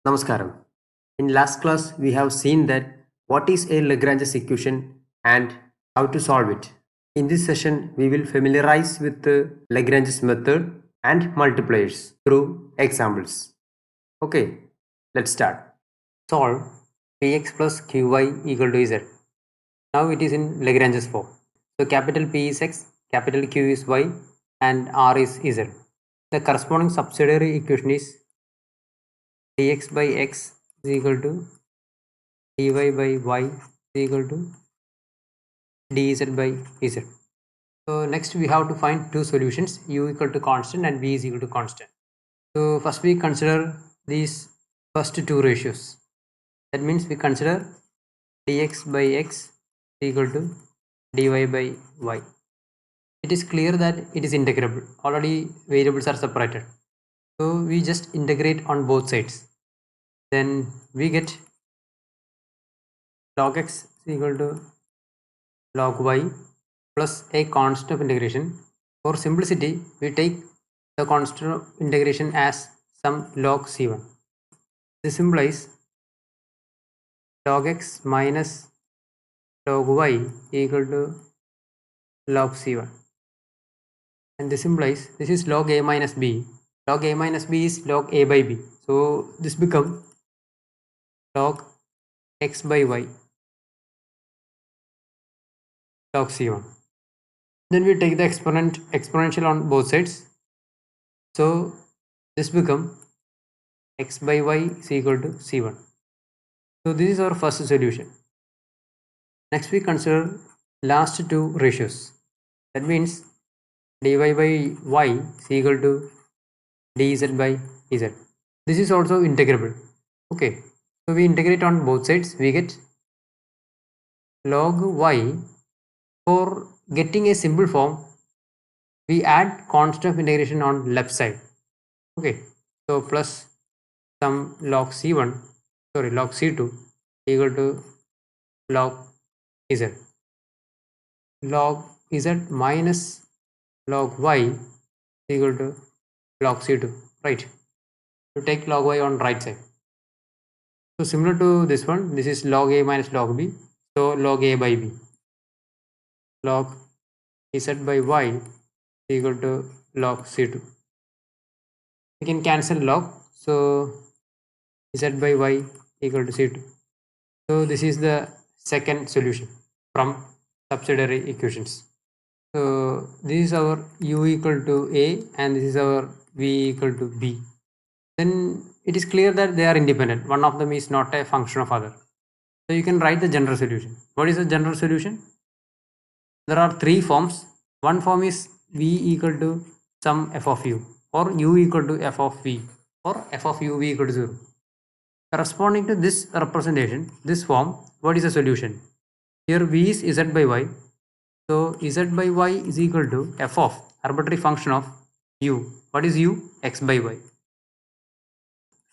Namaskaram. In last class, we have seen that what is a Lagrange's equation and how to solve it. In this session, we will familiarize with the Lagrange's method and multipliers through examples. Okay, let's start. Solve px plus qy equal to z. Now it is in Lagrange's form. So capital P is x, capital Q is y, and r is z. The corresponding subsidiary equation is dx by x is equal to dy by y is equal to dz by z. So next we have to find two solutions, u equal to constant and v is equal to constant. So first we consider these first two ratios. That means we consider dx by x is equal to dy by y. It is clear that it is integrable. Already variables are separated. So we just integrate on both sides. Then we get log x is equal to log y plus a constant of integration. For simplicity, we take the constant of integration as some log c1. This implies log x minus log y equal to log c1. And this implies this is log a minus b. Log a minus b is log a by b. So this becomes log x by y log c1. Then we take the exponential on both sides. So this becomes x by y is equal to c1. So this is our first solution. Next we consider last two ratios. That means dy by y is equal to dz by z. This is also integrable. Okay. So we integrate on both sides. We get log y. For getting a simple form, we add constant of integration on left side. Okay. So plus some log c1, sorry, log c2 equal to log z. Log z minus log y equal to log c2, right? To take log y on right side. So similar to this one, this is log a minus log b. So log a by b. Log z by y equal to log c2. We can cancel log. So z by y equal to c2. So this is the second solution from subsidiary equations. So this is our u equal to a and this is our v equal to b. Then it is clear that they are independent. One of them is not a function of other. So you can write the general solution. What is the general solution? There are three forms. One form is v equal to some f of u, or u equal to f of v, or f of u v equal to 0. Corresponding to this representation, this form, what is the solution? Here v is z by y. So z by y is equal to f of arbitrary function of u. What is u? X by y.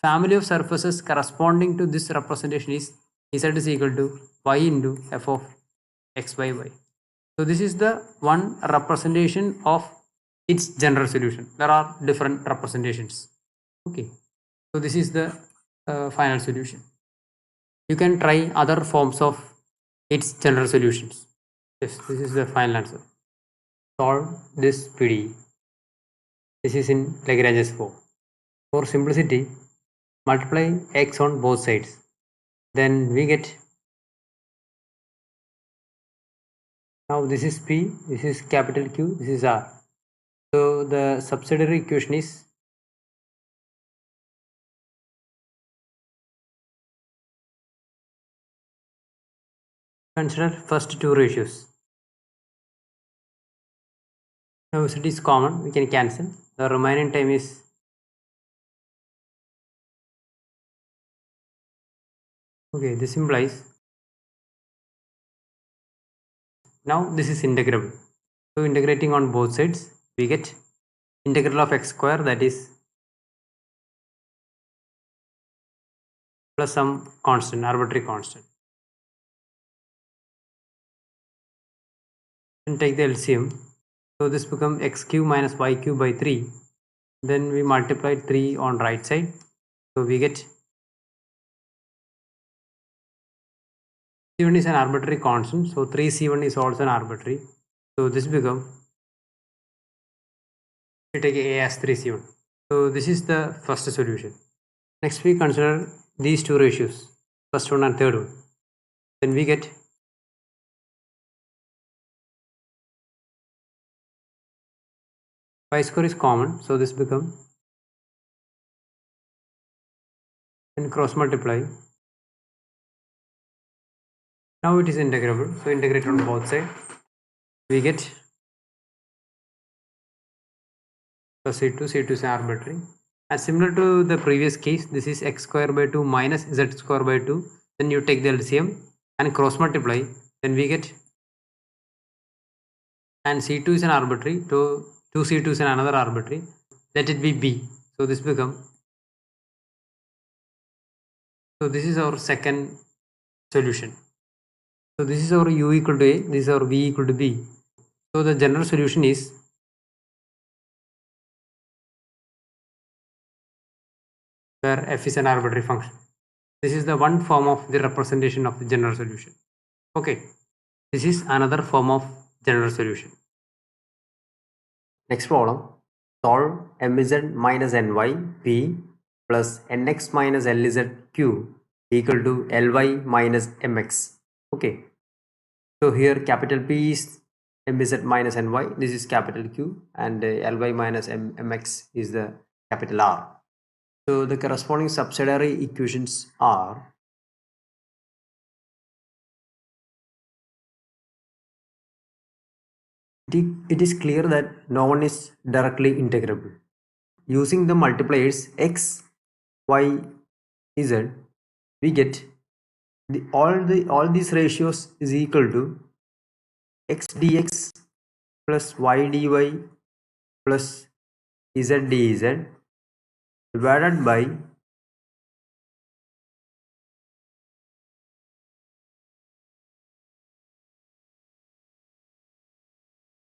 Family of surfaces corresponding to this representation is z is equal to y into f of x by y. So this is the one representation of its general solution. There are different representations. Okay. So this is the final solution. You can try other forms of its general solutions. Yes, this is the final answer. Solve this PDE. This is in Lagrange's form. For simplicity, multiply x on both sides. Then we get, now this is P, this is capital Q, this is R. So the subsidiary equation is consider first two ratios. Now z is common, we can cancel. The remaining time is okay. This implies now this is integrable. So integrating on both sides, we get integral of x square, that is plus some constant, arbitrary constant. And take the LCM. So this becomes x cube minus y cube by 3. Then we multiply 3 on right side. So we get C1 is an arbitrary constant, so 3C1 is also an arbitrary. So this become, we take A as 3C1. So this is the first solution. Next we consider these two ratios, first one and third one. Then we get y square is common, so this become, and cross multiply. Now it is integrable, so integrate on both sides. We get plus C2 is arbitrary. And similar to the previous case, this is x square by 2 minus z square by 2. Then you take the LCM and cross multiply. Then we get, and C2 is an arbitrary, so 2C2 is another arbitrary. Let it be B. So this become, so this is our second solution. So this is our U equal to A, this is our V equal to B. So the general solution is where f is an arbitrary function. This is the one form of the representation of the general solution. Okay, this is another form of general solution. Next problem, solve mz minus ny p plus nx minus lz q equal to ly minus mx. Okay, so here capital P is mz minus ny, this is capital Q, and ly minus mx is the capital R. So the corresponding subsidiary equations are, it is clear that no one is directly integrable. Using the multipliers x, y, z, we get all these ratios is equal to x dx plus y dy plus z dz divided by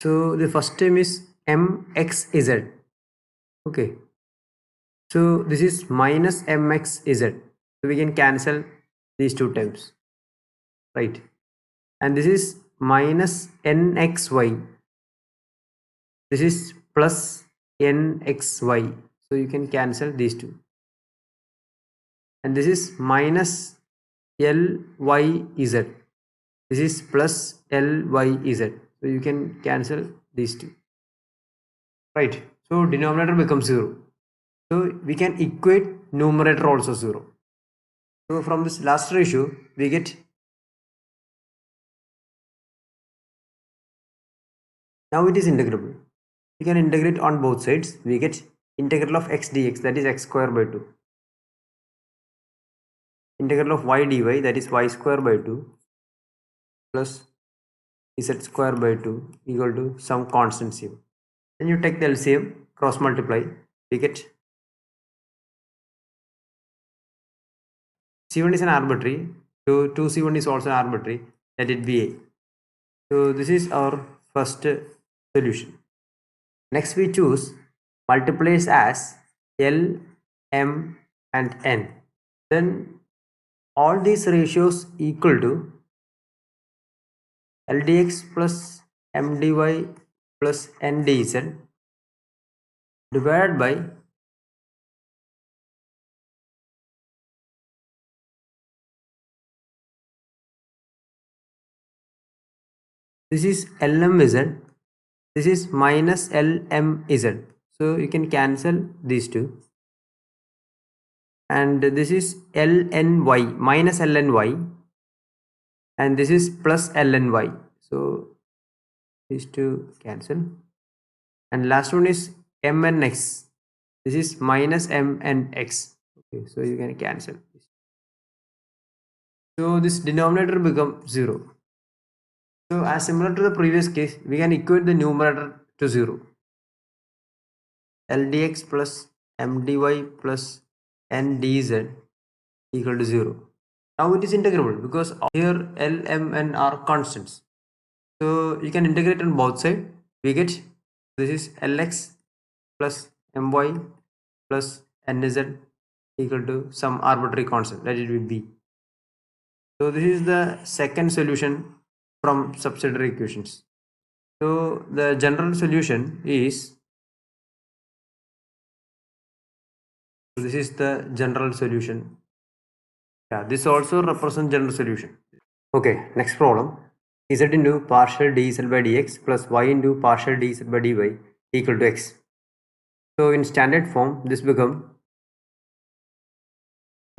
so the first term is mxz. Okay, so this is minus mxz, so we can cancel these two terms, right? And this is minus nxy, this is plus nxy, so you can cancel these two. And this is minus lyz, this is plus lyz, so you can cancel these two, right? So denominator becomes 0, so we can equate numerator also 0. So from this last ratio we get, now it is integrable, we can integrate on both sides. We get integral of x dx, that is x square by 2, integral of y dy, that is y square by 2, plus z square by 2 equal to some constant c. Then you take the LCM, cross multiply, we get C1 is an arbitrary, so 2C1 is also an arbitrary, let it be A. So this is our first solution. Next we choose multipliers as L, M and N. Then all these ratios equal to L dx plus M dy plus N dz divided by this is LMZ, this is minus LMZ, so you can cancel these two, and this is LNY minus LNY, and this is plus LNY, so these two cancel, and last one is MNX, this is minus MNX. Okay, so you can cancel this. So this denominator becomes 0. So as similar to the previous case, we can equate the numerator to 0. L dx plus M dy plus N dz equal to 0. Now it is integrable because here L, M, N are constants. So you can integrate on both sides. We get, this is Lx plus My plus Nz equal to some arbitrary constant, let it be B. So this is the second solution from subsidiary equations. So the general solution is, this is the general solution. Yeah, this also represents general solution. Okay, next problem. Z into partial dz by dx plus y into partial dz by dy equal to x. So in standard form, this become,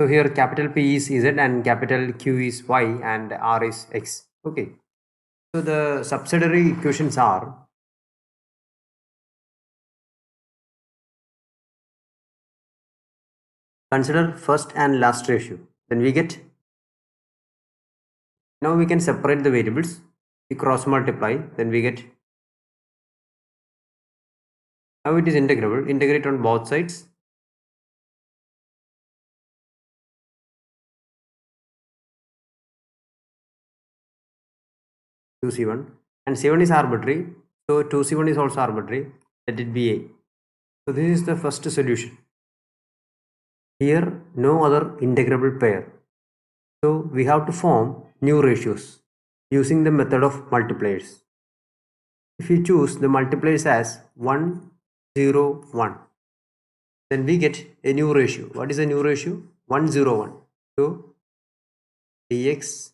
so here capital P is Z and capital Q is Y and R is X. Okay. So the subsidiary equations are, consider first and last ratio. Then we get, now we can separate the variables. We cross multiply. Then we get, now it is integrable. Integrate on both sides. To C1 and C1 is arbitrary. So 2C1 is also arbitrary. Let it be A. So this is the first solution. Here no other integrable pair. So we have to form new ratios using the method of multipliers. If we choose the multipliers as 1, 0, 1, then we get a new ratio. What is a new ratio? 1, 0, 1. So dx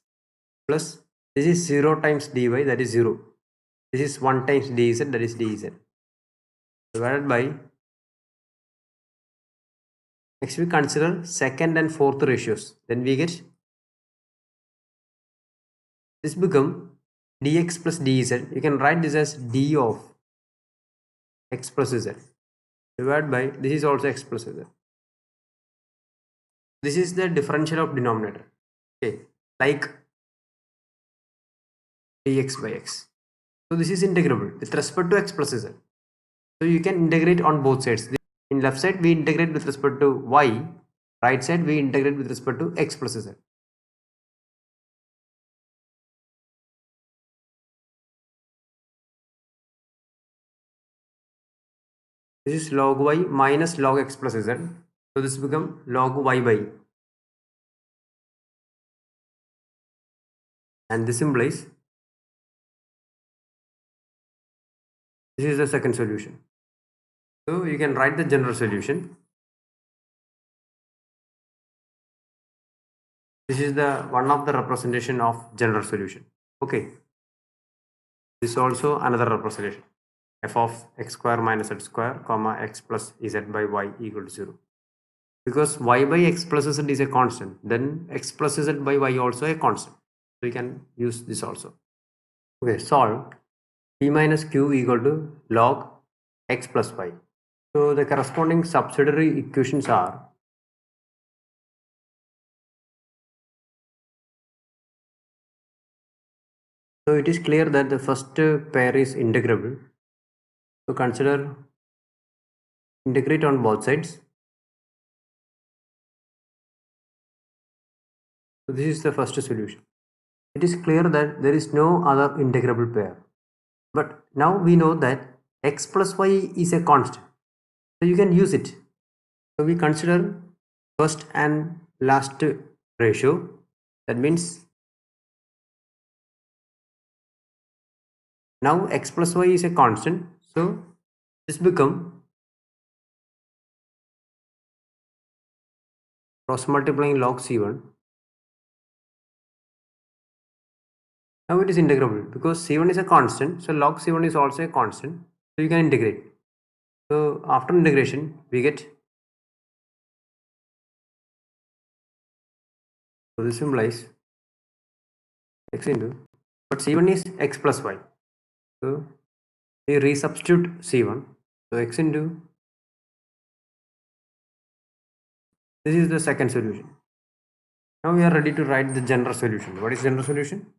plus, this is 0 times dy, that is 0. This is 1 times dz, that is dz. Divided by, next we consider second and fourth ratios. Then we get, this become dx plus dz. You can write this as d of x plus z. Divided by, this is also x plus z. This is the differential of denominator. Okay, like dx by x. So this is integrable with respect to x plus z. So you can integrate on both sides. In left side we integrate with respect to y, right side we integrate with respect to x plus z. This is log y minus log x plus z. So this become log y by, and this implies, this is the second solution. So you can write the general solution. This is the one of the representation of general solution. Okay. This is also another representation. F of x square minus z square comma x plus z by y equal to 0. Because y by x plus z is a constant, then x plus z by y also a constant. So we can use this also. Okay, solve p minus q equal to log x plus y. So the corresponding subsidiary equations are, so it is clear that the first pair is integrable. So consider integrate on both sides. So this is the first solution. It is clear that there is no other integrable pair. But now we know that x plus y is a constant. So you can use it. So we consider first and last ratio. That means now x plus y is a constant. So this become cross multiplying log c1. Now it is integrable because c1 is a constant. So log c1 is also a constant. So you can integrate. So after integration we get, so this implies x into, but c1 is x plus y. So we resubstitute c1. So x into, this is the second solution. Now we are ready to write the general solution. What is general solution?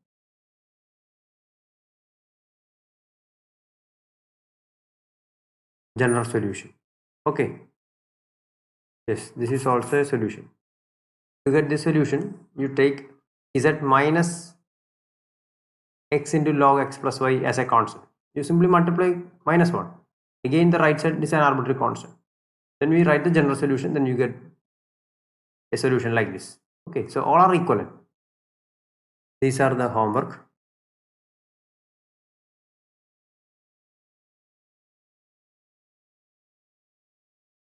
General solution. Okay. Yes, this is also a solution. To get this solution, you take z minus x into log x plus y as a constant. You simply multiply minus 1. Again, the right side is an arbitrary constant. Then we write the general solution, then you get a solution like this. Okay, so all are equivalent. These are the homework.